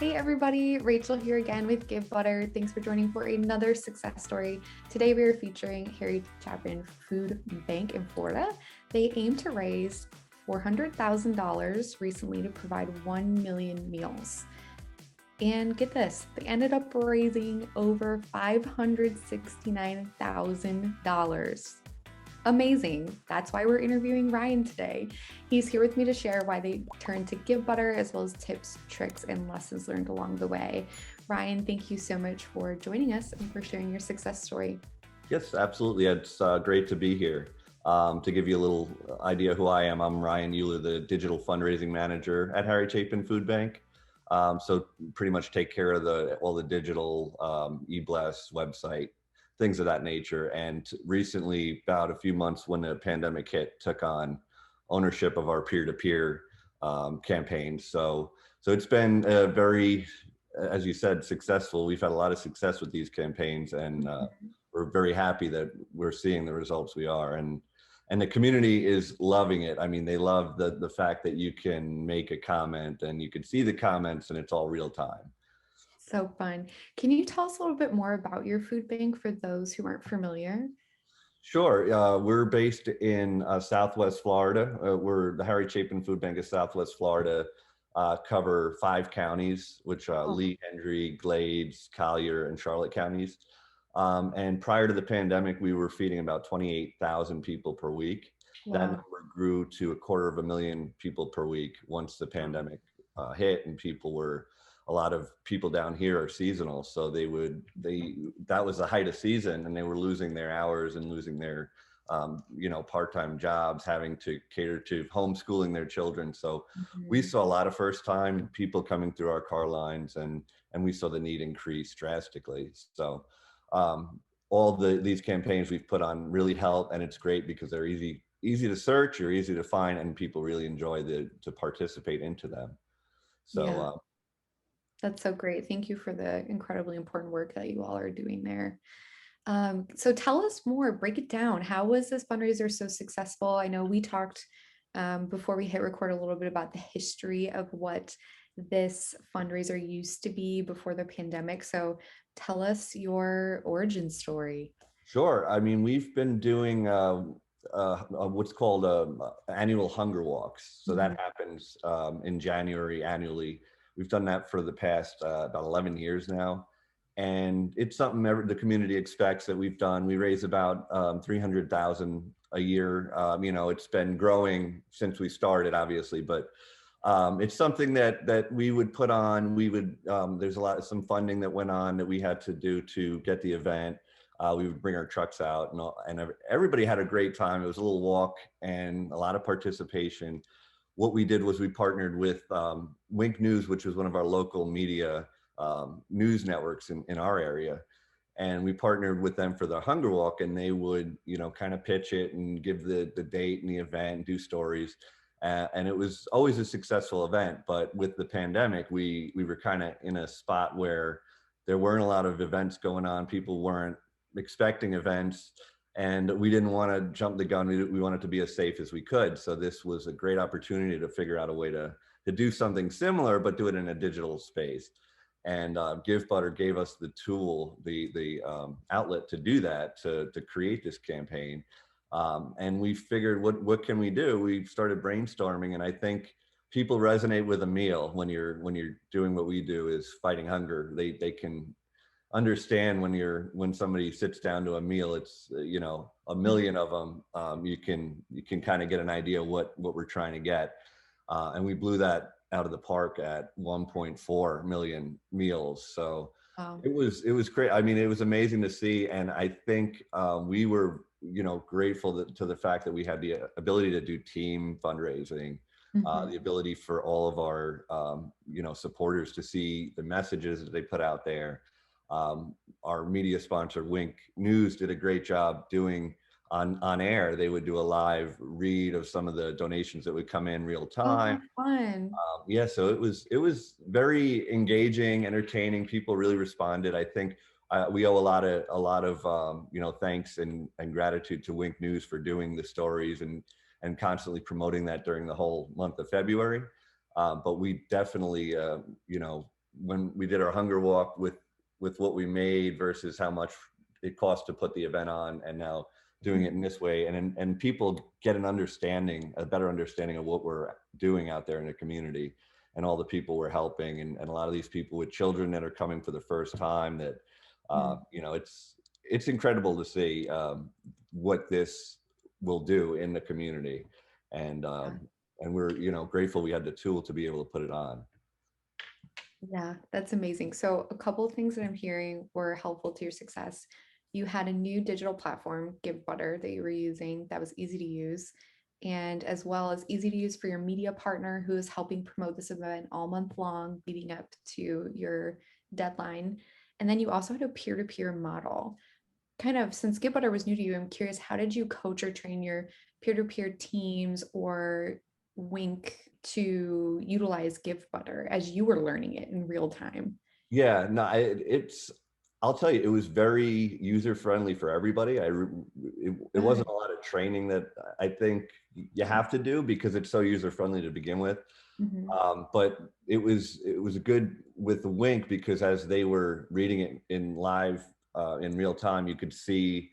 Hey everybody, Rachel here again with Givebutter. Thanks for joining for another success story. Today we are featuring Harry Chapin Food Bank in Florida. They aim to raise $400,000 recently to provide 1 million meals. And get this, they ended up raising over $569,000. Amazing. That's why we're interviewing Ryan today. He's here with me to share why they turned to Givebutter, as well as tips, tricks, and lessons learned along the way. Ryan, thank you so much for joining us and for sharing your success story. Yes, absolutely. It's great to be here. To give you a little idea who I am, I'm Ryan Euler, the digital fundraising manager at Harry Chapin Food Bank. So pretty much take care of all the digital e-blast website, things of that nature. And recently, about a few months when the pandemic hit, took on ownership of our peer-to-peer campaign. So it's been very, as you said, successful. We've had a lot of success with these campaigns, and we're very happy that we're seeing the results we are. And the community is loving it. I mean, they love the fact that you can make a comment and you can see the comments and it's all real time. So fun. Can you tell us a little bit more about your food bank for those who aren't familiar? Sure. We're based in Southwest Florida. We're the Harry Chapin Food Bank of Southwest Florida, cover 5 counties, which Oh, Lee, Hendry, Glades, Collier, and Charlotte counties. And prior to the pandemic, we were feeding about 28,000 people per week. That wow. number grew to 250,000 people per week once the pandemic hit, and a lot of people down here are seasonal, so that was the height of season, and they were losing their hours and losing their part-time jobs, having to cater to homeschooling their children. So we Mhm. saw a lot of first-time people coming through our car lines, and we saw the need increase drastically. So all these campaigns we've put on really help, and it's great because they're easy to search or easy to find, and people really enjoy to participate into them. So Yeah, that's so great. Thank you for the incredibly important work that you all are doing there. So tell us more, break it down. How was this fundraiser so successful? I know we talked before we hit record a little bit about the history of what this fundraiser used to be before the pandemic. So tell us your origin story. Sure. I mean, we've been doing what's called annual hunger walks. So Mhm. that happens in January annually. We've done that for the past about 11 years now. And it's something the community expects that we've done. We raise about 300,000 a year. It's been growing since we started, obviously, but it's something that we would put on. There's some funding that went on that we had to do to get the event. We would bring our trucks out, and everybody had a great time. It was a little walk and a lot of participation. What we did was we partnered with Wink News, which was one of our local media news networks in our area. And we partnered with them for the Hunger Walk, and they would, kind of pitch it and give the date and the event and do stories. And it was always a successful event. But with the pandemic, we were kind of in a spot where there weren't a lot of events going on. People weren't expecting events, and we didn't want to jump the gun. We wanted to be as safe as we could. So this was a great opportunity to figure out a way to do something similar, but do it in a digital space. And Givebutter gave us the tool, the outlet to do that, to create this campaign. And we figured, what can we do? We started brainstorming, and I think people resonate with a meal when you're doing what we do, is fighting hunger. They can understand when somebody sits down to a meal. It's a million of them. You can kind of get an idea what we're trying to get, and we blew that out of the park at 1.4 million meals. So Wow. it was great. I mean, it was amazing to see, and I think we were grateful to the fact that we had the ability to do team fundraising. Mhm. The ability for all of our supporters to see the messages that they put out there. Our media sponsor, Wink News, did a great job doing on air. They would do a live read of some of the donations that would come in real Oh, time. how fun. Yeah, so it was very engaging, entertaining. People really responded. I think we owe a lot of thanks and gratitude to Wink News for doing the stories and constantly promoting that during the whole month of February. But we definitely when we did our hunger walk with what we made versus how much it cost to put the event on, and now doing it in this way, and people get an understanding, a better understanding of what we're doing out there in the community and all the people we're helping, and a lot of these people with children that are coming for the first time, that Mhm. you know, it's incredible to see what this will do in the community, and Yeah. we're, you know, grateful we had the tool to be able to put it on. Yeah, that's amazing. So, a couple of things that I'm hearing were helpful to your success. You had a new digital platform, Givebutter, that you were using that was easy to use, and as well as easy to use for your media partner who is helping promote this event all month long, leading up to your deadline. And then you also had a peer to peer model. Kind of, since Givebutter was new to you, I'm curious, how did you coach or train your peer to peer teams or Wink to utilize Givebutter as you were learning it in real time? Yeah, no, it's, I'll tell you, it was very user friendly for everybody. It wasn't Good. a lot of training that I think you have to do because it's so user friendly to begin with. Mhm. But it was good with the Wink, because as they were reading it in live, in real time, you could see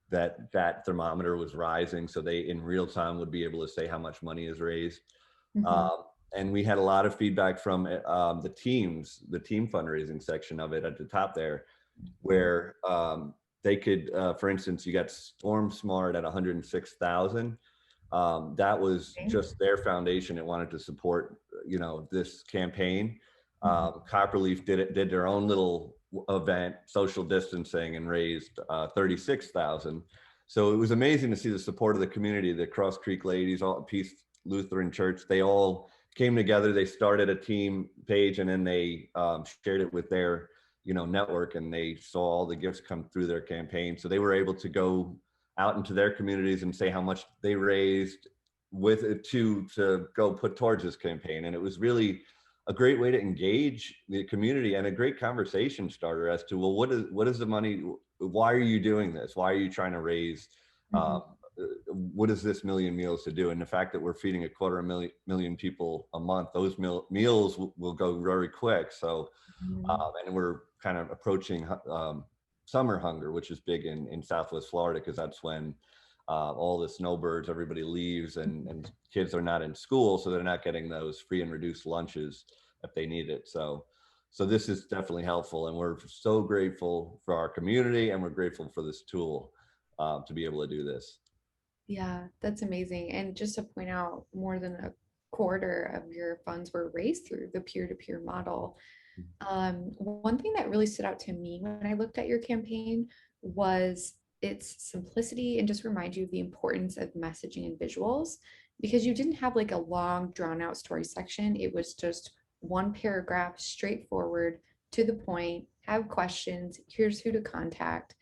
that that thermometer was rising. So they in real time would be able to say how much money is raised. Mhm. Um, and we had a lot of feedback from the teams, the team fundraising section of it at the top there, where they could, for instance, you got Storm Smart at 106,000. That was Okay. just their foundation. It wanted to support, you know, this campaign. Mhm. Copperleaf did their own little event, social distancing, and raised 36,000. So it was amazing to see the support of the community. The Cross Creek ladies, all Peace Lutheran Church, they all came together. They started a team page, and then they shared it with their, you know, network, and they saw all the gifts come through their campaign. So they were able to go out into their communities and say how much they raised with it to go put towards this campaign. And it was really a great way to engage the community and a great conversation starter as to, well, what is the money, why are you doing this, why are you trying to raise, Mhm. what is this million meals to do? And the fact that we're feeding a quarter million people a month, those meals will go very quick. So Mhm. and we're kind of approaching summer hunger, which is big in Southwest Florida, because that's when all the snowbirds, everybody leaves, and kids are not in school, so they're not getting those free and reduced lunches if they need it. So this is definitely helpful, and we're so grateful for our community, and we're grateful for this tool to be able to do this. Yeah, that's amazing. And just to point out, more than a quarter of your funds were raised through the peer-to-peer model. One thing that really stood out to me when I looked at your campaign was its simplicity and just remind you of the importance of messaging and visuals, because you didn't have like a long drawn out story section. It was just one paragraph, straightforward, to the point, have questions, here's who to contact.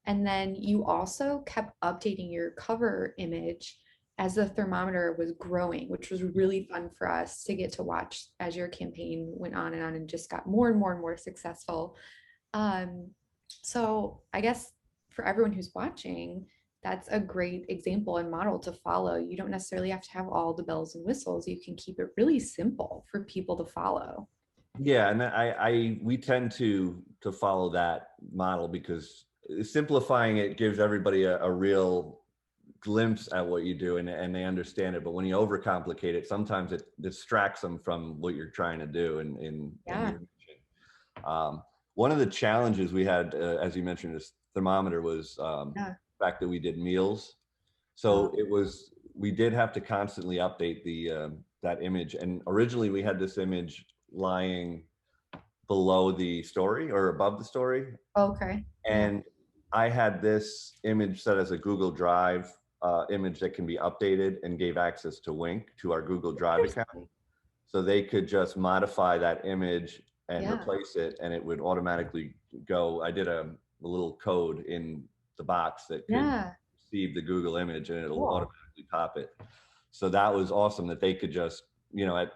And then you also kept updating your cover image as the thermometer was growing, which was really fun for us to get to watch as your campaign went on and just got more and more and more successful. Um, so I guess for everyone who's watching, that's a great example and model to follow. You don't necessarily have to have all the bells and whistles. You can keep it really simple for people to follow. Yeah, and we tend to follow that model because simplifying it gives everybody a real glimpse at what you do, and they understand it. But when you overcomplicate it, sometimes it distracts them from what you're trying to do in Yeah. your mission. One of the challenges we had, as you mentioned, this thermometer was Yeah. the fact that we did meals. Oh, So it was, we did have to constantly update the that image. And originally we had this image lying below the story or above the story. okay. Yeah. And I had this image set as a Google Drive image that can be updated, and gave access to Wink to our Google Drive account. Interesting. So they could just modify that image and Yeah. replace it, and it would automatically go. I did a little code in the box that could Yeah. receive the Google image, and it'll Cool. automatically pop it. So that was awesome that they could just, you know, at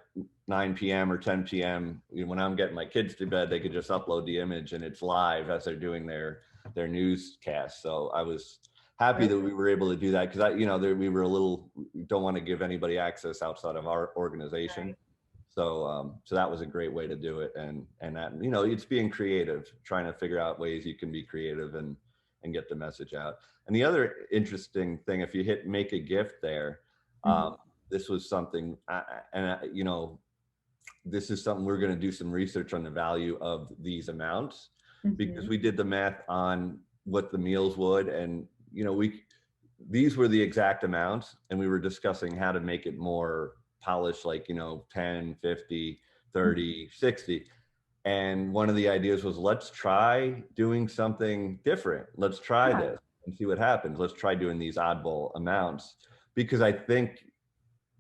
9 p.m. or 10 p.m., you know, when I'm getting my kids to bed, they could just upload the image, and it's live as they're doing their newscast. So I was happy that we were able to do that, because we were a little, we don't want to give anybody access outside of our organization. So that was a great way to do it, and that, you know, it's being creative, trying to figure out ways you can be creative and get the message out. And the other interesting thing, if you hit make a gift there, Mhm. this was something, you know, this is something we're going to do some research on the value of these amounts, because Mhm. we did the math on what the meals would, and you know, we these were the exact amounts, and we were discussing how to make it more polished, like, you know, 10, 50, Mhm. 30, 60. And one of the ideas was, let's try doing something different. Let's try Yeah, this and see what happens. Let's try doing these oddball amounts, because I think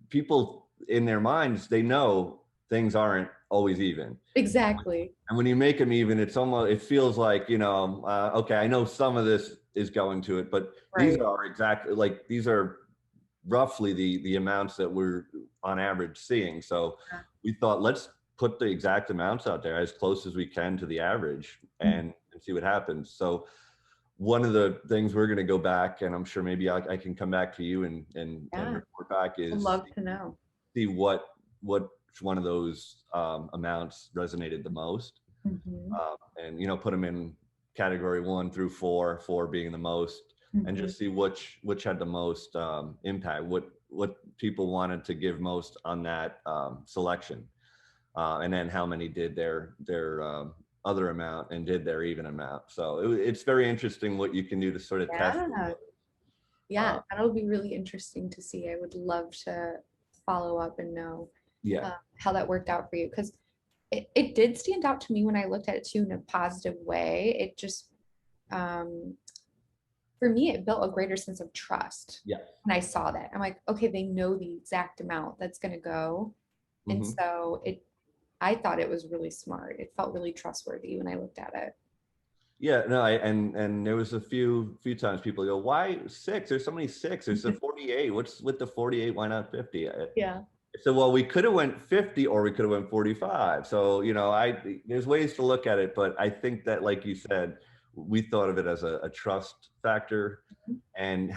people in their minds, they know things aren't always even. exactly. And when you make them even, it's almost, it feels like, you know, okay, I know some of this is going to it, but these Right. are exactly like, these are roughly the amounts that we're on average seeing. So Yeah. we thought, let's put the exact amounts out there as close as we can to the average, Mhm. and see what happens. So one of the things we're going to go back, and I'm sure maybe I can come back to you and Yeah, report back, I'd is love to know. see what one of those amounts resonated the most, Mhm. and, you know, put them in category 1 through 4, 4 being the most, and Mhm. just see which had the most impact, what people wanted to give most on that selection, and then how many did their other amount and did their even amount. So it's very interesting what you can do to sort of test the Yeah. waters. Yeah, Uh, that'll be really interesting to see. I would love to follow up and know yeah, how that worked out for you, because it did stand out to me when I looked at it too in a positive way. It just, um, for me, it built a greater sense of trust yeah. when I saw that. I'm like, okay, they know the exact amount that's going to go. And Hmm. so I thought it was really smart. It felt really trustworthy when I looked at it. Yeah, no, and there was a few times people go, why six? There's so many six. There's a 48. What's with the 48? Why not 50? Yeah. So, well, we could have went 50 or we could have went 45. So, you know, there's ways to look at it, but I think that, like you said, we thought of it as a trust factor, and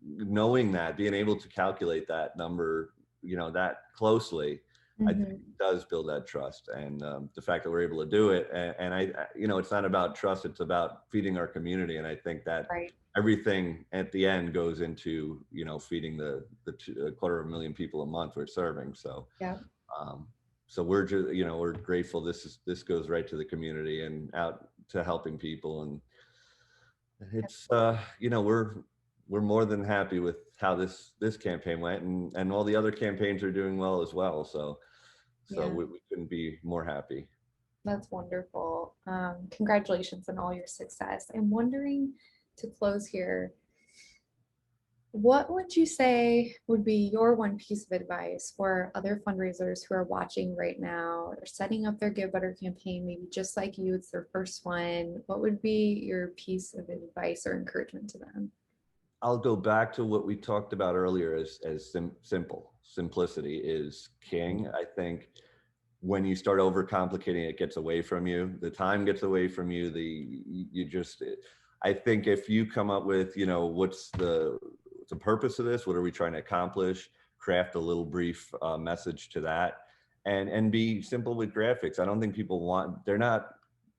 knowing that, being able to calculate that number, you know, that closely, I think Hmm. does build that trust. And the fact that we're able to do it, and you know, it's not about trust, it's about feeding our community. And I think that Right. everything at the end goes into, you know, feeding a 250,000 people a month we're serving. So Yeah. um, so we're just, you know, we're grateful. This goes right to the community and out to helping people. And it's you know, we're more than happy with how this campaign went, and all the other campaigns are doing well as well. So Yeah. we couldn't be more happy. That's wonderful. Congratulations on all your success. I'm wondering, to close here, what would you say would be your one piece of advice for other fundraisers who are watching right now? They're setting up their Givebutter campaign, maybe just like you, it's their first one. What would be your piece of advice or encouragement to them? I'll go back to what we talked about earlier, as simple. Simplicity is king. I think when you start overcomplicating, it gets away from you. The time gets away from you. You just, I think if you come up with, you know, what's the purpose of this? What are we trying to accomplish? Craft a little brief message to that, and be simple with graphics. I don't think people they're not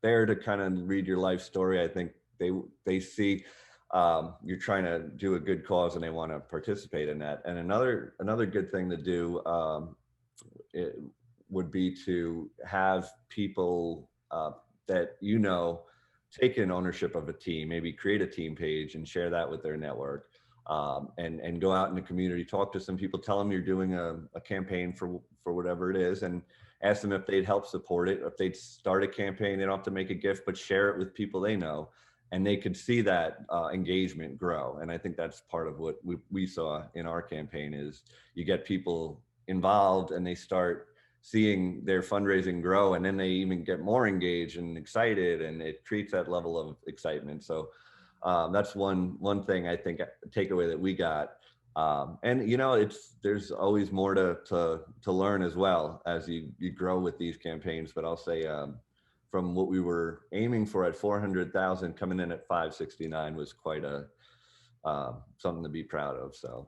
there to kind of read your life story. I think they see you're trying to do a good cause and they want to participate in that. And another good thing to do, it would be to have people that, you know, take in ownership of a team, maybe create a team page and share that with their network, and go out in the community, talk to some people, tell them you're doing a campaign for whatever it is, and ask them if they'd help support it. If they'd start a campaign, they don't have to make a gift, but share it with people they know, and they could see that engagement grow. And I think that's part of what we saw in our campaign, is you get people involved and they start seeing their fundraising grow, and then they even get more engaged and excited, and it creates that level of excitement. So that's one thing I think takeaway that we got. And you know, there's always more to learn as well as you grow with these campaigns. But I'll say, from what we were aiming for at 400,000, coming in at 569 was quite a something to be proud of. So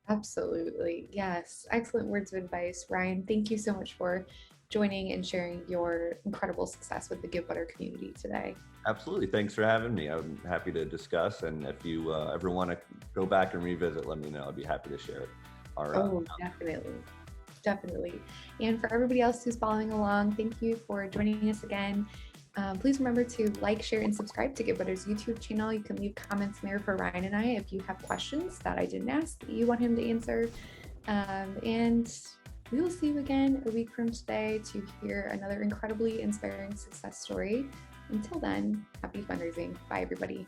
Absolutely. Yes. Excellent words of advice. Ryan, thank you so much for joining and sharing your incredible success with the Givebutter community today. Absolutely. Thanks for having me. I'm happy to discuss. And if you ever want to go back and revisit, let me know. I'd be happy to share it. Our Oh, definitely. Definitely. And for everybody else who's following along, thank you for joining us again. Please remember to like, share, and subscribe to Givebutters YouTube channel. You can leave comments there for Ryan and I if you have questions that I didn't ask that you want him to answer. And we will see you again a week from today to hear another incredibly inspiring success story. Until then, happy fundraising. Bye, everybody.